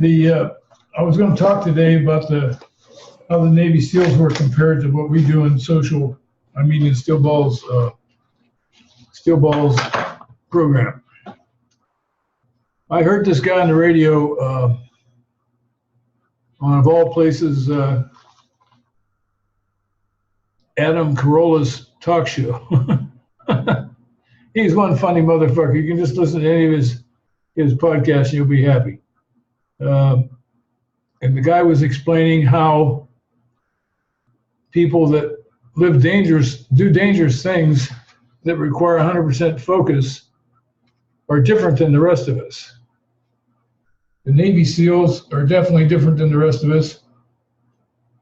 I was going to talk today about how the Navy SEALs were compared to what we do in in Steel Balls program. I heard this guy on the radio on, of all places, Adam Carolla's talk show. He's one funny motherfucker. You can just listen to any of his podcasts and you'll be happy. And the guy was explaining how people that do dangerous things that require 100% focus are different than the rest of us. The Navy SEALs are definitely different than the rest of us.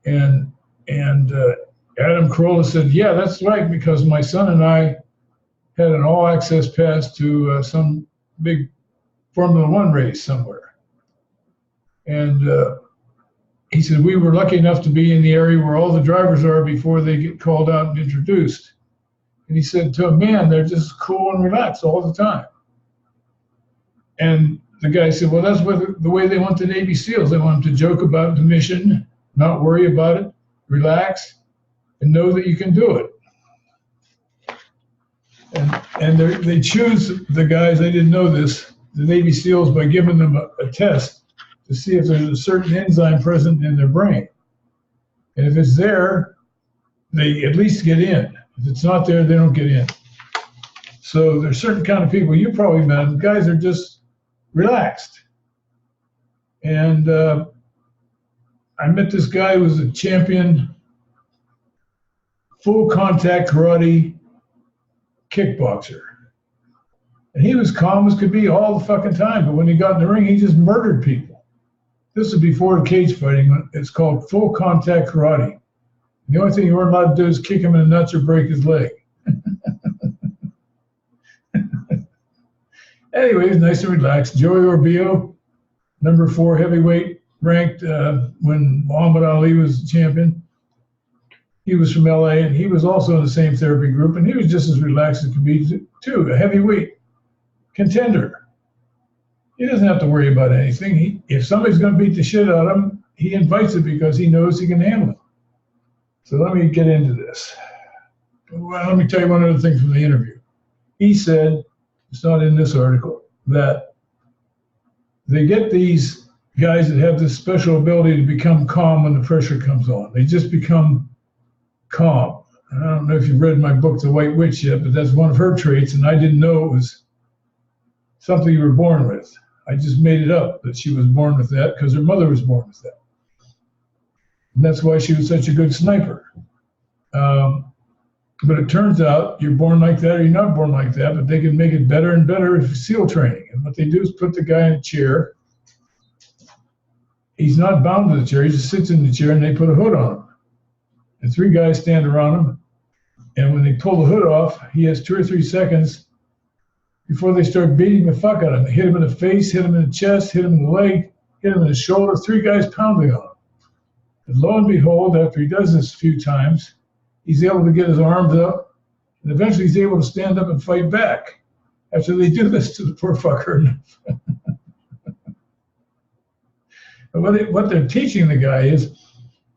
And Adam Carolla said, yeah, that's right, because my son and I had an all-access pass to some big Formula One race somewhere. And he said, we were lucky enough to be in the area where all the drivers are before they get called out and introduced. And he said, to a man, they're just cool and relaxed all the time. And the guy said, well, that's the way they want the Navy SEALs. They want them to joke about the mission, not worry about it, relax, and know that you can do it. And they choose the guys, I didn't know this, the Navy SEALs, by giving them a test to see if there's a certain enzyme present in their brain. And if it's there, they at least get in. If it's not there, they don't get in. So there's certain kind of people, you probably met them, guys are just relaxed. And I met this guy who was a champion, full contact karate kickboxer. And he was calm as could be all the fucking time, but when he got in the ring, he just murdered people. This is before cage fighting. It's called full contact karate. The only thing you weren't allowed to do is kick him in the nuts or break his leg. Anyway, he's nice and relaxed. Joey Orbio, number 4 heavyweight, ranked when Muhammad Ali was champion. He was from LA, and he was also in the same therapy group, and he was just as relaxed as could be too, a heavyweight contender. He doesn't have to worry about anything. If somebody's going to beat the shit out of him, he invites it because he knows he can handle it. So let me get into this. Well, let me tell you one other thing from the interview. He said, it's not in this article, that they get these guys that have this special ability to become calm when the pressure comes on. They just become calm. And I don't know if you've read my book, The White Witch, yet, but that's one of her traits, and I didn't know it was something you were born with. I just made it up that she was born with that because her mother was born with that. And that's why she was such a good sniper. But it turns out you're born like that or you're not born like that, but they can make it better and better if SEAL training. And what they do is put the guy in a chair. He's not bound to the chair, he just sits in the chair and they put a hood on him. And 3 guys stand around him. And when they pull the hood off, he has 2 or 3 seconds before they start beating the fuck out of him. They hit him in the face, hit him in the chest, hit him in the leg, hit him in the shoulder, 3 guys pounding on him. And lo and behold, after he does this a few times, he's able to get his arms up, and eventually he's able to stand up and fight back after they do this to the poor fucker. But what they're teaching the guy is,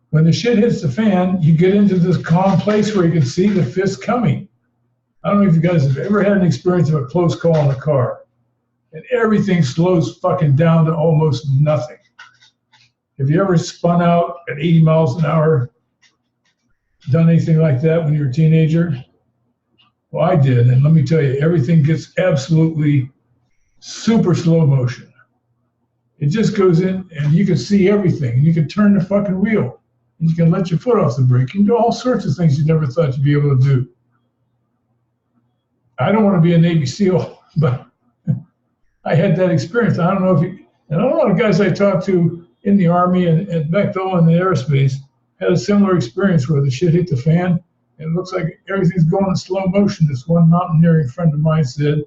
when the shit hits the fan, you get into this calm place where you can see the fist coming. I don't know if you guys have ever had an experience of a close call in a car, and everything slows fucking down to almost nothing. Have you ever spun out at 80 miles an hour, done anything like that when you were a teenager? Well, I did, and let me tell you, everything gets absolutely super slow motion. It just goes in, and you can see everything. You can turn the fucking wheel, and you can let your foot off the brake. You can do all sorts of things you never thought you'd be able to do. I don't want to be a Navy SEAL, but I had that experience. I don't know if you, and a lot of guys I talked to in the Army and back though in the aerospace had a similar experience where the shit hit the fan and it looks like everything's going in slow motion. This one mountaineering friend of mine said,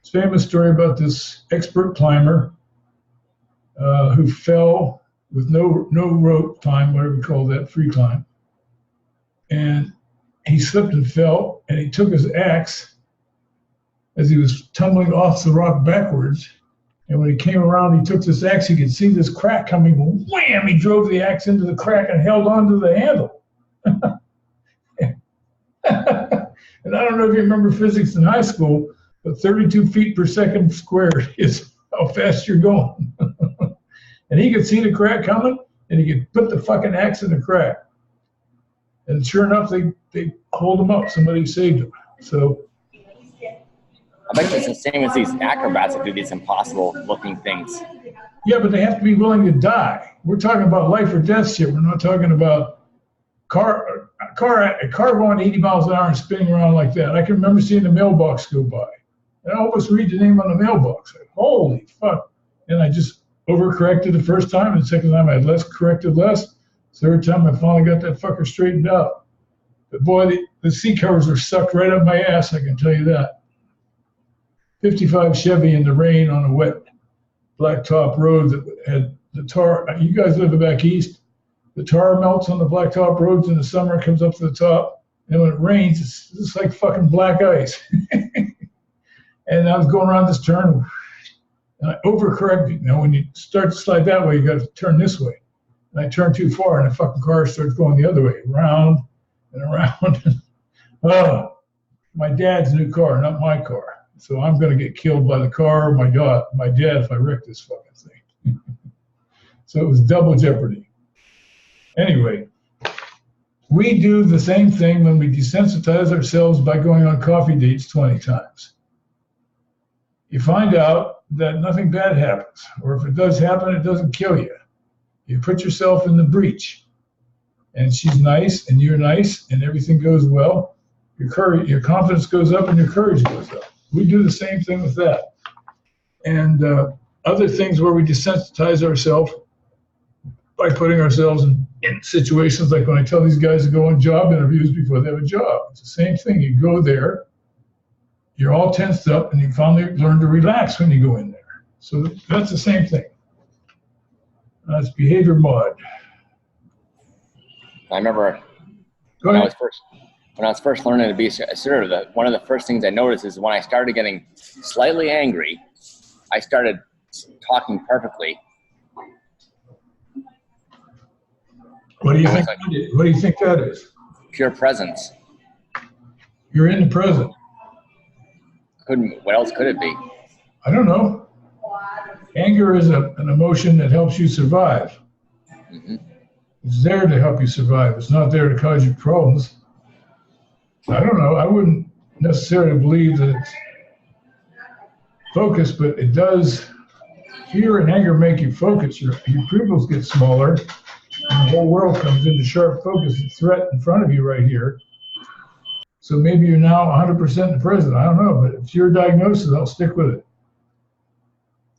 this famous story about this expert climber who fell with no rope climb, whatever you call that, free climb. And he slipped and fell, and he took his axe as he was tumbling off the rock backwards, And when he came around, he took this axe. He could see this crack coming. Wham! He drove the axe into the crack and held onto the handle. And I don't know if you remember physics in high school, but 32 feet per second squared is how fast you're going. And he could see the crack coming, and he could put the fucking axe in the crack. And sure enough, they pulled him up. Somebody saved him. So I bet it's the same as these acrobats that do these impossible-looking things. yeah, but they have to be willing to die. We're talking about life or death shit. We're not talking about a car going 80 miles an hour and spinning around like that. I can remember seeing the mailbox go by. And I almost read the name on the mailbox. Like, holy fuck. And I just overcorrected the first time, and the second time I had corrected less. Third time I finally got that fucker straightened out. But boy, the seat covers are sucked right up my ass, I can tell you that. 55 Chevy in the rain on a wet blacktop road that had the tar. You guys live back east. The tar melts on the blacktop roads in the summer, comes up to the top, and when it rains, it's just like fucking black ice. And I was going around this turn, and I overcorrected. Now, when you start to slide that way, you got to turn this way. And I turned too far, and the fucking car starts going the other way, around and around. Oh, my dad's new car, not my car. So I'm going to get killed by the car or my dad if I wreck this fucking thing. So it was double jeopardy. Anyway, we do the same thing when we desensitize ourselves by going on coffee dates 20 times. You find out that nothing bad happens, or if it does happen, it doesn't kill you. You put yourself in the breach, and she's nice, and you're nice, and everything goes well. Your confidence goes up, and your courage goes up. We do the same thing with that. And other things where we desensitize ourselves by putting ourselves in situations like when I tell these guys to go on job interviews before they have a job. It's the same thing. You go there, you're all tensed up, and you finally learn to relax when you go in there. So that's the same thing. That's behavior mod. I remember when I was first learning to be assertive, one of the first things I noticed is when I started getting slightly angry, I started talking perfectly. What do you think? What do you think that is? Pure presence. You're in the present. What else could it be? I don't know. Anger is an emotion that helps you survive. Mm-hmm. It's there to help you survive. It's not there to cause you problems. I don't know. I wouldn't necessarily believe that it's focused, but it does. Fear and anger make you focus. Your pupils get smaller, and the whole world comes into sharp focus. The threat in front of you right here. So maybe you're now 100% in the present. I don't know, but if your diagnosis, I'll stick with it.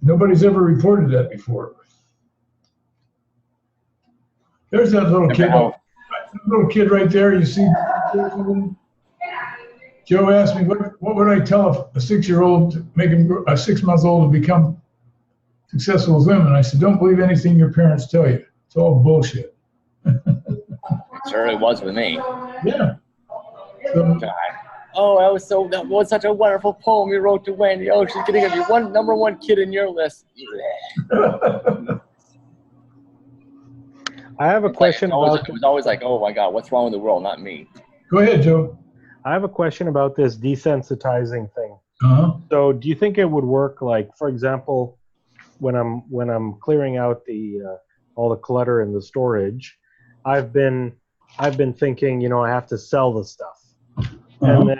Nobody's ever reported that before. There's that little kid. That little kid right there. You see? Joe asked me, what would I tell a 6-year-old to make him, a 6-month-old to become successful with women? I said, don't believe anything your parents tell you. It's all bullshit. It certainly was with me. Yeah. So, that was such a wonderful poem you wrote to Wendy. Oh, she's going to be #1 kid in your list. I have a question about. It was always like, oh my God, what's wrong with the world? Not me. Go ahead, Joe. I have a question about this desensitizing thing. Uh-huh. So, do you think it would work? Like, for example, when I'm clearing out all the clutter in the storage, I've been thinking, I have to sell the stuff, Uh-huh.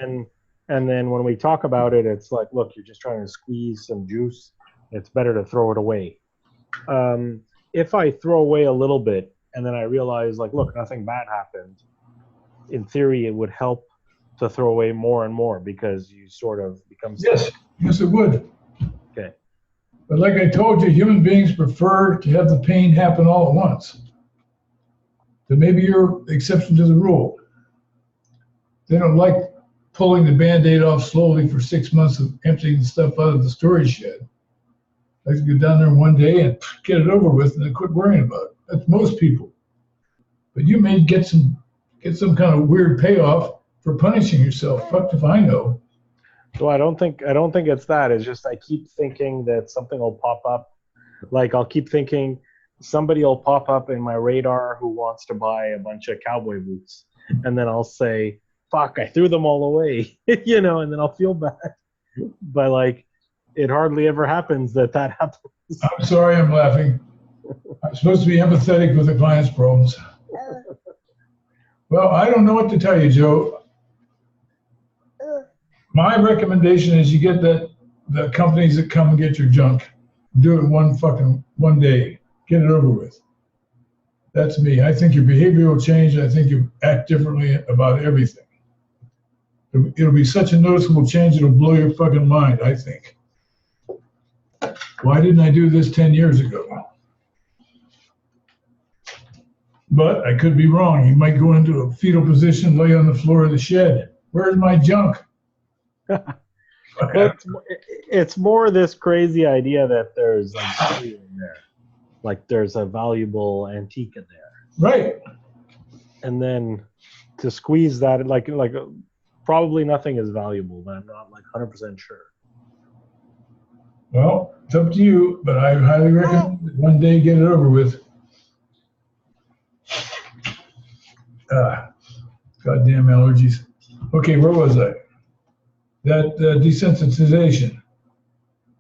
and then when we talk about it, it's like, look, you're just trying to squeeze some juice. It's better to throw it away. If I throw away a little bit, and then I realize, like, look, nothing bad happened. In theory, it would help to throw away more and more because you sort of become. Yes, it would. Okay. But like I told you, human beings prefer to have the pain happen all at once. So maybe you're the exception to the rule. They don't like pulling the Band-Aid off slowly for 6 months of emptying the stuff out of the storage shed. Like to go down there one day and get it over with and then quit worrying about it. That's most people. But you may get some kind of weird payoff for punishing yourself. Fuck if I know. Well, I don't think it's that. It's just I keep thinking that something will pop up. Like I'll keep thinking somebody will pop up in my radar who wants to buy a bunch of cowboy boots, and then I'll say, "Fuck, I threw them all away," you know, and then I'll feel bad. But like, it hardly ever happens that happens. I'm sorry, I'm laughing. I'm supposed to be empathetic with the client's problems. Well, I don't know what to tell you, Joe. My recommendation is you get the companies that come and get your junk. Do it one day. Get it over with. That's me. I think your behavior will change. I think you act differently about everything. It'll be such a noticeable change, it'll blow your fucking mind, I think. Why didn't I do this 10 years ago? But I could be wrong. You might go into a fetal position, lay on the floor of the shed. Where's my junk? Well, it's more this crazy idea that there's a value in there. Like there's a valuable antique in there. Right. And then to squeeze that, like probably nothing is valuable, but I'm not like 100% sure. Well, it's up to you, but I highly recommend that one day get it over with. Goddamn allergies. Okay, where was I? That desensitization.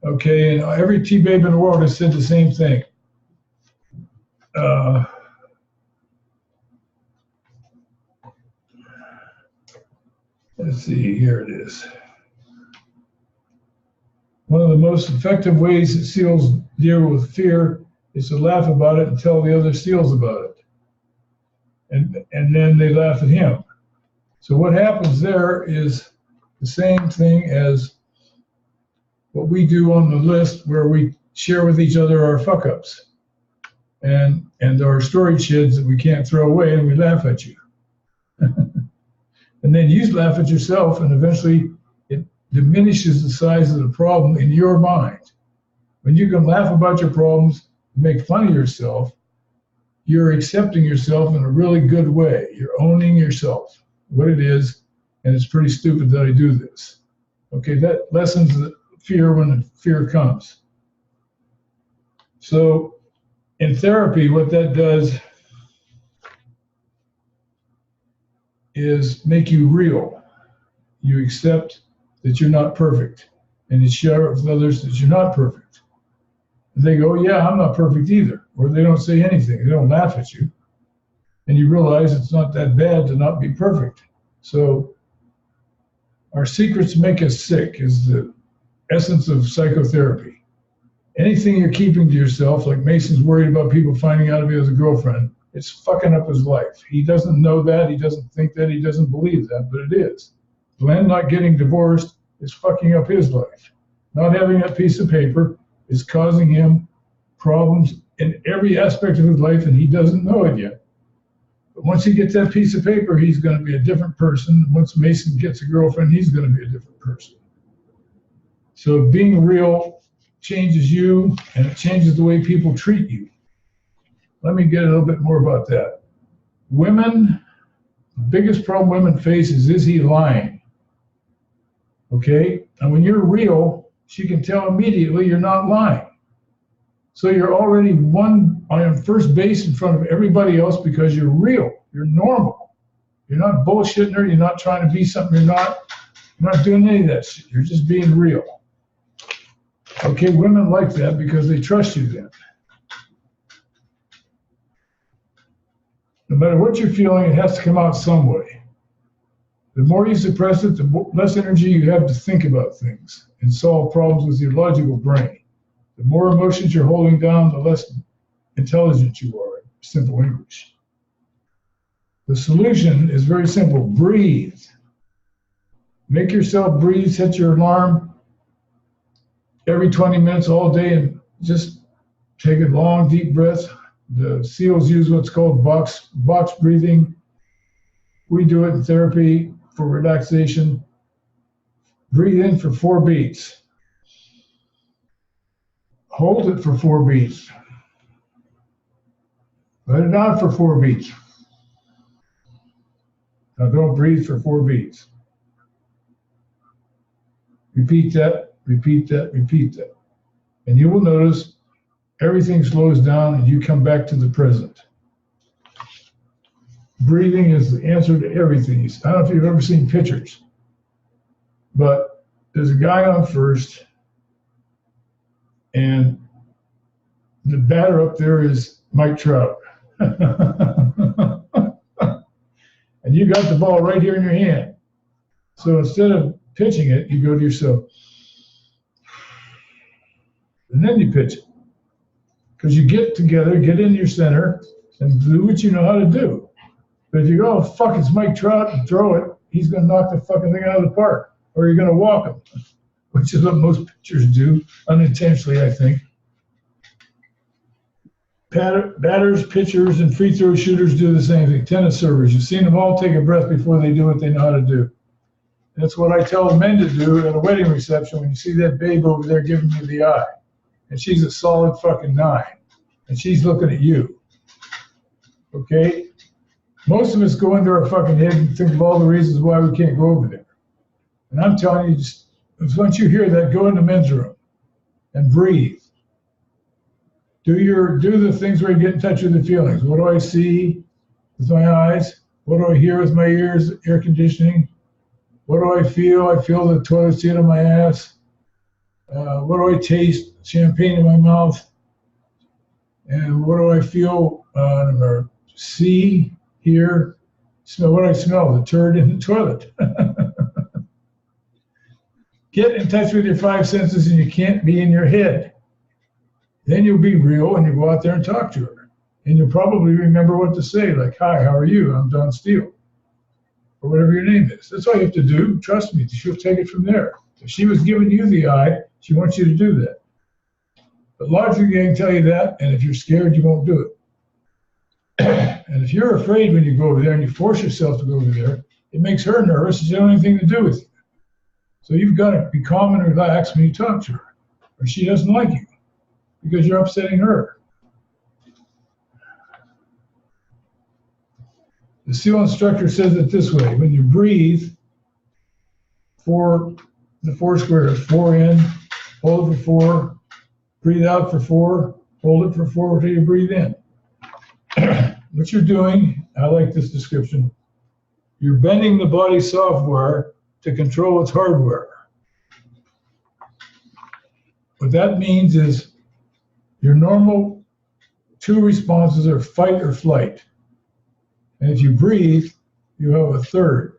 Okay, and every T-babe in the world has said the same thing. Let's see, here it is. One of the most effective ways that seals deal with fear is to laugh about it and tell the other seals about it. And then they laugh at him. So what happens there is the same thing as what we do on the list, where we share with each other our fuck-ups and our storage sheds that we can't throw away, and we laugh at you. And then you laugh at yourself, and eventually it diminishes the size of the problem in your mind. When you can laugh about your problems, make fun of yourself, you're accepting yourself in a really good way. You're owning yourself, what it is, and it's pretty stupid that I do this. Okay, that lessens the fear when the fear comes. So in therapy, what that does is make you real. You accept that you're not perfect, and you share it with others that you're not perfect. And they go, yeah, I'm not perfect either. Or they don't say anything. They don't laugh at you. And you realize it's not that bad to not be perfect. So our secrets make us sick is the essence of psychotherapy. Anything you're keeping to yourself, like Mason's worried about people finding out if he has a girlfriend, it's fucking up his life. He doesn't know that, he doesn't think that, he doesn't believe that, but it is. Glenn not getting divorced is fucking up his life. Not having that piece of paper is causing him problems in every aspect of his life, and he doesn't know it yet. But once he gets that piece of paper, he's going to be a different person. Once Mason gets a girlfriend, he's going to be a different person. So being real changes you, and it changes the way people treat you. Let me get a little bit more about that. Women, the biggest problem women face is he lying? Okay? And when you're real, she can tell immediately you're not lying. So you're already on first base in front of everybody else because you're real. You're normal. You're not bullshitting her. You're not trying to be something you're not. You're not doing any of that shit. You're just being real. Okay, women like that because they trust you then. No matter what you're feeling, it has to come out some way. The more you suppress it, the less energy you have to think about things and solve problems with your logical brain. The more emotions you're holding down, the less intelligent you are, in simple English. The solution is very simple. Breathe. Make yourself breathe. Set your alarm every 20 minutes all day and just take a long, deep breath. The SEALs use what's called box breathing. We do it in therapy for relaxation. Breathe in for 4 beats. Hold it for 4 beats. Let it out for 4 beats. Now don't breathe for 4 beats. Repeat that, repeat that, repeat that. And you will notice everything slows down and you come back to the present. Breathing is the answer to everything. I don't know if you've ever seen pictures, but there's a guy on first, and the batter up there is Mike Trout. And you got the ball right here in your hand. So instead of pitching it, you go to yourself, and then you pitch it. Because you get together, get in your center, and do what you know how to do. But if you go, oh, fuck, it's Mike Trout, and throw it, he's going to knock the fucking thing out of the park. Or you're going to walk him, which is what most pitchers do, unintentionally, I think. Batters, pitchers, and free throw shooters do the same thing. Tennis servers, you've seen them all take a breath before they do what they know how to do. That's what I tell men to do at a wedding reception when you see that babe over there giving you the eye. And she's a solid fucking 9. And she's looking at you. Okay? Most of us go into our fucking head and think of all the reasons why we can't go over there. And I'm telling you, just once you hear that, go in the men's room and breathe. Do the things where you get in touch with the feelings. What do I see with my eyes? What do I hear with my ears? Air conditioning. What do I feel? I feel the toilet seat on my ass. What do I taste? Champagne in my mouth. And what do I feel? See, hear, smell. What do I smell? The turd in the toilet. Get in touch with your 5 senses, and you can't be in your head. Then you'll be real, and you go out there and talk to her. And you'll probably remember what to say, like, hi, how are you? I'm Don Steele. Or whatever your name is. That's all you have to do. Trust me, she'll take it from there. If she was giving you the eye, she wants you to do that. But logically, I can tell you that, and if you're scared, you won't do it. And if you're afraid when you go over there and you force yourself to go over there, it makes her nervous. She doesn't have anything to do with you. So you've got to be calm and relaxed when you talk to her, or she doesn't like you because you're upsetting her. The SEAL instructor says it this way: when you breathe, the 4 squares, 4 in, hold it for 4, breathe out for 4, hold it for 4 until you breathe in. What you're doing, I like this description, you're bending the body's software to control its hardware. What that means is your normal 2 responses are fight or flight. And if you breathe, you have a 3rd.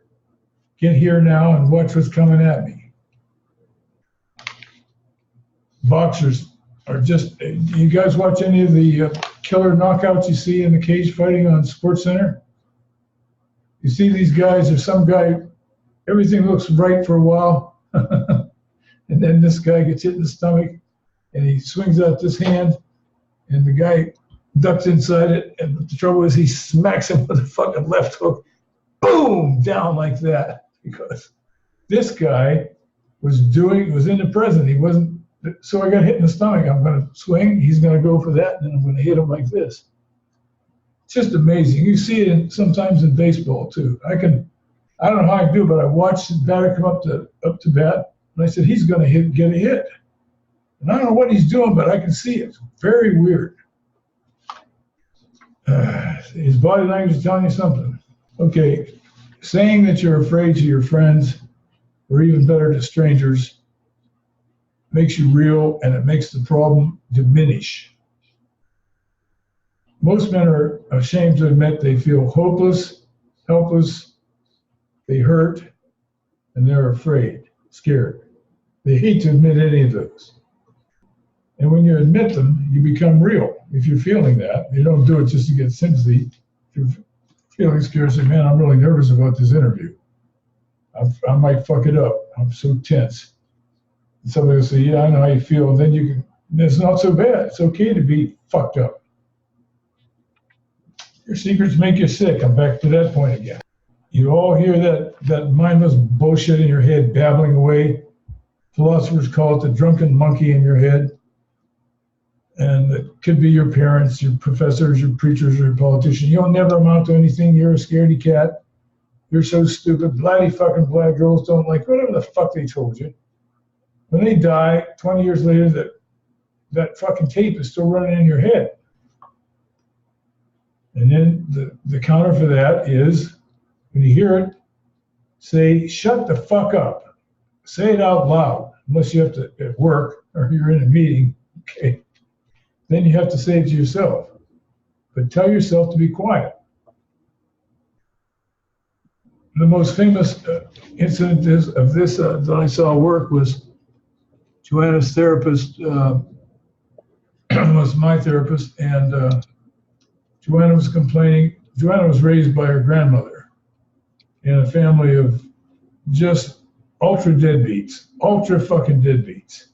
Get here now and watch what's coming at me. Boxers are just, you guys watch any of the killer knockouts you see in the cage fighting on SportsCenter? You see these guys, there's some guy, everything looks right for a while, and then this guy gets hit in the stomach, and he swings out this hand, and the guy ducks inside it, and the trouble is he smacks him with a fucking left hook, boom, down like that, because this guy was in the present. He wasn't, so I got hit in the stomach. I'm going to swing, he's going to go for that, and then I'm going to hit him like this. It's just amazing. You see it sometimes in baseball too. I don't know how I do, but I watched the batter come up to bat, and I said, he's going to get a hit. And I don't know what he's doing, but I can see it. Very weird. His body language is telling you something. Okay, saying that you're afraid to your friends, or even better to strangers, makes you real, and it makes the problem diminish. Most men are ashamed to admit they feel hopeless, helpless, they hurt, and they're afraid, scared. They hate to admit any of those. And when you admit them, you become real. If you're feeling that, you don't do it just to get sympathy. If you're feeling scared, say, man, I'm really nervous about this interview. I might fuck it up. I'm so tense. And somebody will say, yeah, I know how you feel. And then it's not so bad. It's okay to be fucked up. Your secrets make you sick. I'm back to that point again. You all hear that mindless bullshit in your head babbling away. Philosophers call it the drunken monkey in your head. And it could be your parents, your professors, your preachers, or your politicians. You'll never amount to anything. You're a scaredy cat. You're so stupid. Bloody fucking black girls don't like whatever the fuck they told you. When they die, 20 years later, that fucking tape is still running in your head. And then the counter for that is, when you hear it, say, shut the fuck up. Say it out loud, unless you have to at work or you're in a meeting, okay? Then you have to say it to yourself. But tell yourself to be quiet. The most famous incident of this that I saw work was Joanna's therapist, was my therapist, and Joanna was complaining. Joanna was raised by her grandmother in a family of just ultra fucking deadbeats.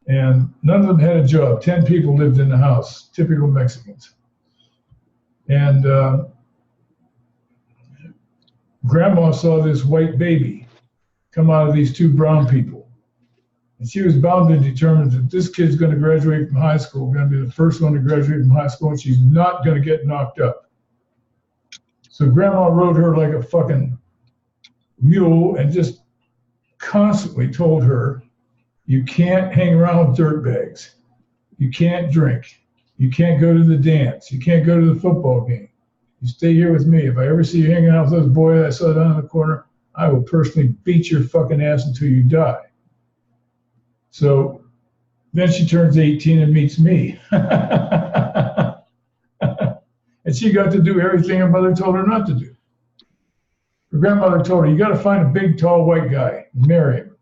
And none of them had a job. 10 people lived in the house, typical Mexicans. And Grandma saw this white baby come out of these 2 brown people. And she was bound and determined that this kid's going to graduate from high school, going to be the first one to graduate from high school, and she's not going to get knocked up. So Grandma rode her like a fucking mule and just constantly told her, you can't hang around with dirtbags. You can't drink. You can't go to the dance. You can't go to the football game. You stay here with me. If I ever see you hanging out with those boys I saw down in the corner, I will personally beat your fucking ass until you die. So then she turns 18 and meets me. And she got to do everything her mother told her not to do. Her grandmother told her, you got to find a big, tall, white guy and marry him.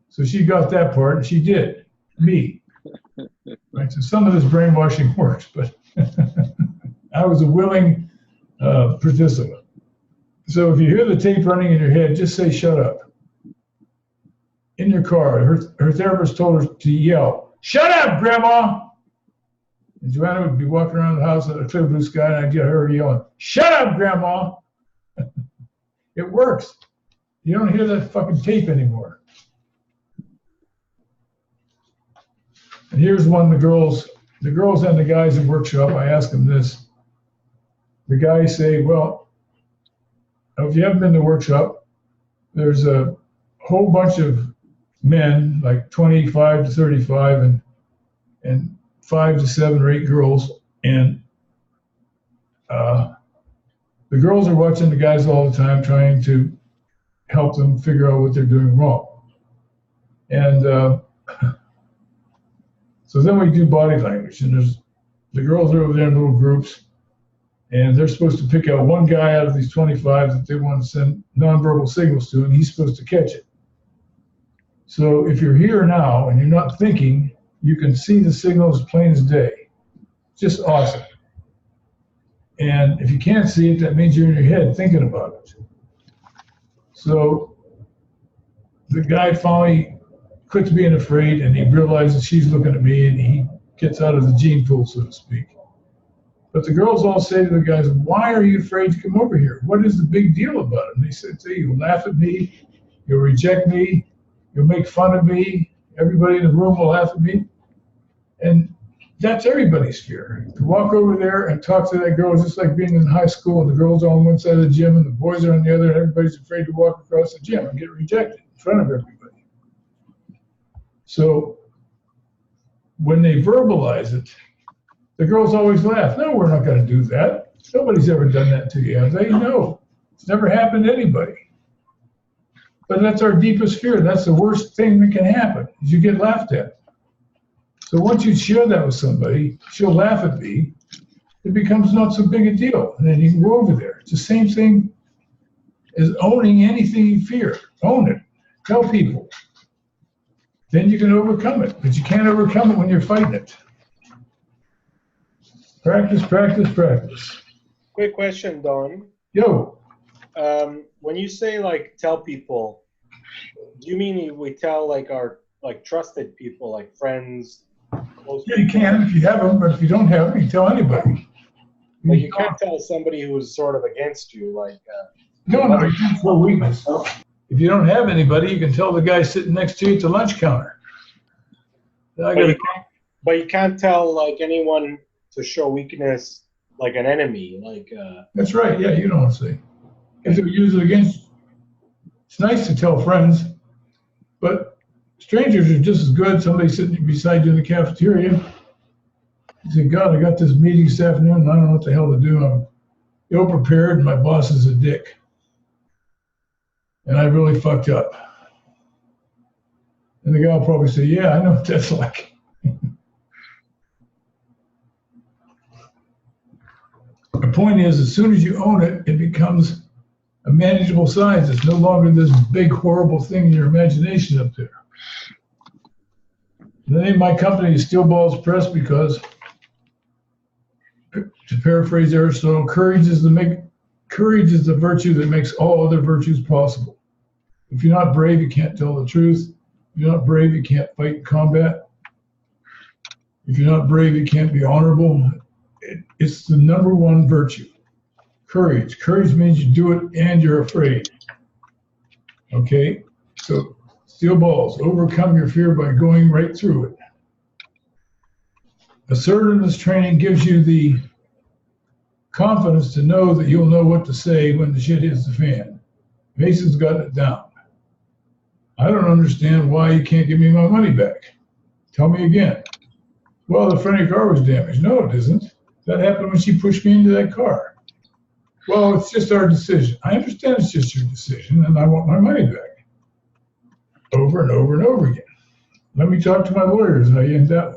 So she got that part, and she did. Me. Right? So some of this brainwashing works, but I was a willing participant. So if you hear the tape running in your head, just say, shut up. In your car, her therapist told her to yell, shut up, Grandma! And Joanna would be walking around the house at a clear blue sky, and I'd get her yelling, shut up, Grandma! It works. You don't hear that fucking tape anymore. And here's one, the girls and the guys in workshop, I ask them this. The guys say, well, if you haven't been to workshop, there's a whole bunch of men, like 25 to 35, and 5 to 7 or 8 girls, and the girls are watching the guys all the time, trying to help them figure out what they're doing wrong. And so then we do body language, and the girls are over there in little groups, and they're supposed to pick out one guy out of these 25 that they want to send nonverbal signals to, and he's supposed to catch it. So if you're here now and you're not thinking, you can see the signals plain as day. Just awesome. And if you can't see it, that means you're in your head thinking about it. So the guy finally quits being afraid, and he realizes she's looking at me, and he gets out of the gene pool, so to speak. But the girls all say to the guys, why are you afraid to come over here? What is the big deal about it? And they say, you'll laugh at me, you'll reject me, you'll make fun of me, everybody in the room will laugh at me. And that's everybody's fear. To walk over there and talk to that girl is just like being in high school, and the girls are on one side of the gym and the boys are on the other, and everybody's afraid to walk across the gym and get rejected in front of everybody. So when they verbalize it, the girls always laugh. No, we're not going to do that. Nobody's ever done that to you, have they? No. It's never happened to anybody. But that's our deepest fear. That's the worst thing that can happen, is you get laughed at. So once you share that with somebody, she'll laugh at me, it becomes not so big a deal. And then you can go over there. It's the same thing as owning anything you fear. Own it. Tell people. Then you can overcome it. But you can't overcome it when you're fighting it. Practice, practice, practice. Quick question, Don. Yo. When you say like tell people, do you mean we tell like our trusted people, like friends? Yeah, you can if you have them, but if you don't have them, you can tell anybody. Like you can't tell somebody who's sort of against you, like. No, you can't show weakness. If you don't have anybody, you can tell the guy sitting next to you at the lunch counter. But you can't tell like anyone to show weakness, like an enemy, like. That's right. Yeah, you know what I'm saying. If they use it against you. It's nice to tell friends, but Strangers are just as good. Somebody sitting beside you in the cafeteria. You say, God, I got this meeting this afternoon, and I don't know what the hell to do. I'm ill-prepared, and my boss is a dick. And I really fucked up. And the guy will probably say, yeah, I know what that's like. The point is, as soon as you own it, it becomes a manageable size. It's no longer this big, horrible thing in your imagination up there. The name of my company is Steel Balls Press because, to paraphrase Aristotle, courage is the virtue that makes all other virtues possible. If you're not brave, you can't tell the truth. If you're not brave, you can't fight in combat. If you're not brave, you can't be honorable. It's the number one virtue. Courage. Courage means you do it and you're afraid. Okay? So, steel balls. Overcome your fear by going right through it. Assertiveness training gives you the confidence to know that you'll know what to say when the shit hits the fan. Mason's got it down. I don't understand why you can't give me my money back. Tell me again. Well, the front of your car was damaged. No, it isn't. That happened when she pushed me into that car. Well, it's just our decision. I understand it's just your decision, and I want my money back. Over and over and over again. Let me talk to my lawyers how you end that